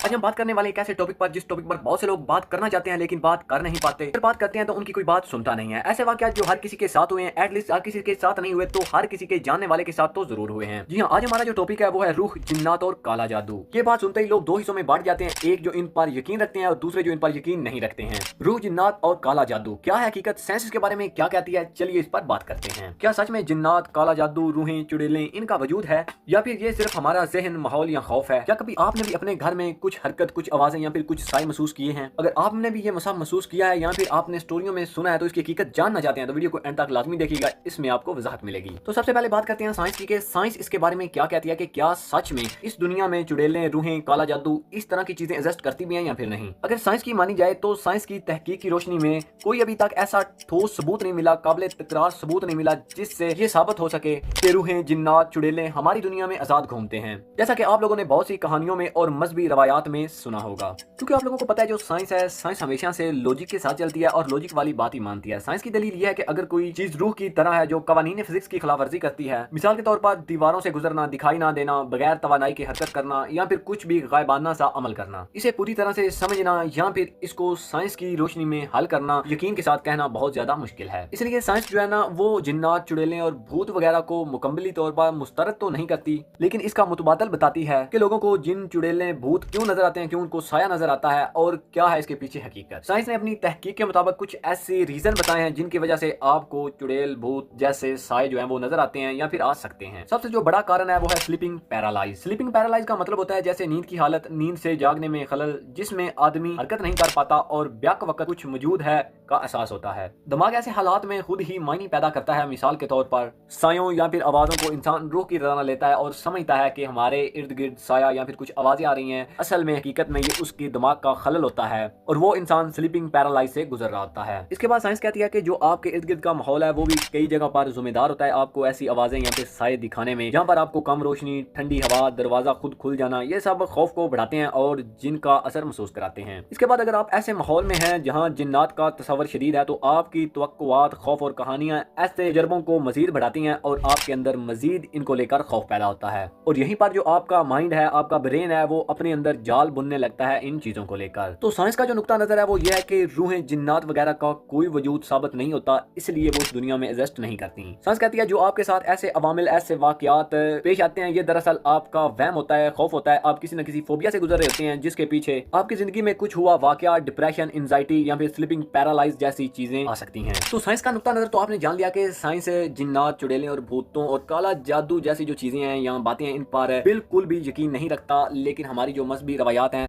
आज हम बात करने वाले एक ऐसे टॉपिक पर जिस टॉपिक पर बहुत से लोग बात करना चाहते हैं लेकिन बात कर नहीं पाते। फिर बात करते हैं तो उनकी कोई बात सुनता नहीं है। ऐसे वाकयात जो हर किसी के साथ हुए हैं, एटलीस्ट हर किसी के साथ नहीं हुए तो हर किसी के जानने वाले के साथ तो जरूर हुए हैं। जी हाँ, आज हमारा जो टॉपिक है वो है रूह, जिन्नात और काला जादू। ये बात सुनते ही लोग दो हिस्सों में बांट जाते हैं, एक जो इन पर यकीन रखते हैं और दूसरे जो इन पर यकीन नहीं रखते हैं। रूह, जिन्नात और काला जादू क्या है हकीकत, साइंस इसके बारे में क्या कहती है, चलिए इस पर बात करते हैं। क्या सच में जिन्नात, काला जादू, रूहें, चुड़ैलें इनका वजूद है या फिर ये सिर्फ हमारा जहन, माहौल या खौफ है? क्या कभी आपने भी अपने घर में कुछ हरकत, कुछ आवाजें या फिर कुछ साए महसूस किए हैं? अगर आपने भी ये मसा महसूस किया है या फिर आपने स्टोरियों में सुना है तो इसकी हकीकत जानना चाहते हैं तो वीडियो को एंड तक लाजमी देखिएगा, इसमें आपको वजाहत मिलेगी। तो सबसे पहले बात करते हैं साइंस की कि साइंस इसके बारे में क्या कहती है कि क्या सच में इस दुनिया में चुड़ैलें, रूहें, काला जादू इस तरह की चीजें एग्जिस्ट करती भी हैं या फिर नहीं। अगर साइंस की मानी जाए तो साइंस की तहकीक की रोशनी में कोई अभी तक ऐसा ठोस सबूत नहीं मिला, काबिल तकरार सबूत नहीं मिला जिससे ये साबित हो सके कि रूहें, जिन्नात, चुड़ैलें हमारी दुनिया में आजाद घूमते हैं, जैसा कि आप लोगों ने बहुत सी कहानियों में और मजहबी रवायात में सुना होगा। क्योंकि आप लोगों को पता है जो साइंस है, साइंस हमेशा से लॉजिक के साथ चलती है और लॉजिक वाली बात ही मानती है। साइंस की दलील यह है कि अगर कोई चीज रूह की तरह है जो कवानीन फिजिक्स की खिलाफ वर्जी करती है, मिसाल के तौर पर दीवारों से गुजरना, दिखाई ना देना, बगैर तवानाई की हरकत करना या फिर कुछ भी गायबाना सा अमल करना, इसे पूरी तरह से समझना या फिर इसको साइंस की रोशनी में हल करना यकीन के साथ कहना बहुत ज्यादा मुश्किल है। इसलिए साइंस जो है ना वो जिन्नात, चुड़ैलें और भूत वगैरह को मुकम्मली तौर पर मुस्तरद तो नहीं करती, लेकिन इसका मुतबादल बताती है कि लोगों को जिन, चुड़ैलें, भूत क्यों नजर आते हैं, क्यों उनको साया नजर आता है और क्या है इसके पीछे हकीकत। साइंस ने अपनी तहकीक के मुताबिक कुछ ऐसे रीजन बताए हैं जिनकी वजह से आपको चुड़ैल, भूत जैसे साए जो है वो नजर आते हैं या फिर आ सकते हैं। सबसे जो बड़ा कारण है वो है स्लीपिंग पैरालाइज। स्लीपिंग पैरालाइज का मतलब होता है जैसे नींद की हालत, नींद से जागने में खलल, जिसमें आदमी हरकत नहीं कर पाता और ब्याक वक्त कुछ मौजूद है का एहसास होता है। दिमाग ऐसे हालात में खुद ही मायने पैदा करता है। मिसाल के तौर पर सायों या फिर आवाजों को इंसान रूह की तरह लेता है और समझता है कि हमारे इर्द गिर्द साया या फिर कुछ आवाजें आ रही हैं, असल में हकीकत में ये उसके दिमाग का खलल होता है और वो इंसान स्लीपिंग पैरालाइज से गुजर रहा होता है। इसके बाद साइंस कहती है कि जो आपके इर्द गिर्द का माहौल है वो भी कई जगह पर जिम्मेदार होता है आपको ऐसी आवाजें या फिर साए दिखाने में, जहाँ पर आपको कम रोशनी, ठंडी हवा, दरवाजा खुद खुल जाना, ये सब खौफ को बढ़ाते हैं और जिनका असर महसूस कराते हैं। इसके बाद अगर आप ऐसे माहौल में हैं जहाँ जिन्नात का तस्वर शदीद है तो आपकी तवक्कुआत, खौफ और कहानियां ऐसे तजर्बों को मजीद बढ़ाती हैं और आपके अंदर मजीद इनको लेकर खौफ पैदा होता है और यहीं पर जो आपका माइंड है, आपका ब्रेन है, वो अपने अंदर जाल बुनने लगता है इन चीजों को लेकर। तो साइंस का जो नुक्ता नजर है वो ये है कि रूहें, जिन्नात वगैरह का कोई वजूद साबित नहीं होता, इसलिए वो इस दुनिया में एग्जिस्ट नहीं करती। साइंस कहती है जो आपके साथ ऐसे अवामिल, ऐसे वाकयात पेश आते हैं, ये दरअसल आपका वहम होता है, खौफ होता है, आप किसी न किसी फोबिया से गुजर रहे होते हैं जिसके पीछे आपकी जिंदगी में कुछ हुआ वाकया, डिप्रेशन, एंजाइटी या फिर स्लीपिंग पैरालाइज जैसी चीजें आ सकती हैं। तो साइंस का नुक्ता नजर तो आपने जान लिया कि साइंस जिन्नात, चुड़ैलें और भूतों और काला जादू जैसी जो चीजें हैं या बातें हैं इन पर बिल्कुल भी यकीन नहीं रखता, लेकिन हमारी जो मजहबी रवायात हैं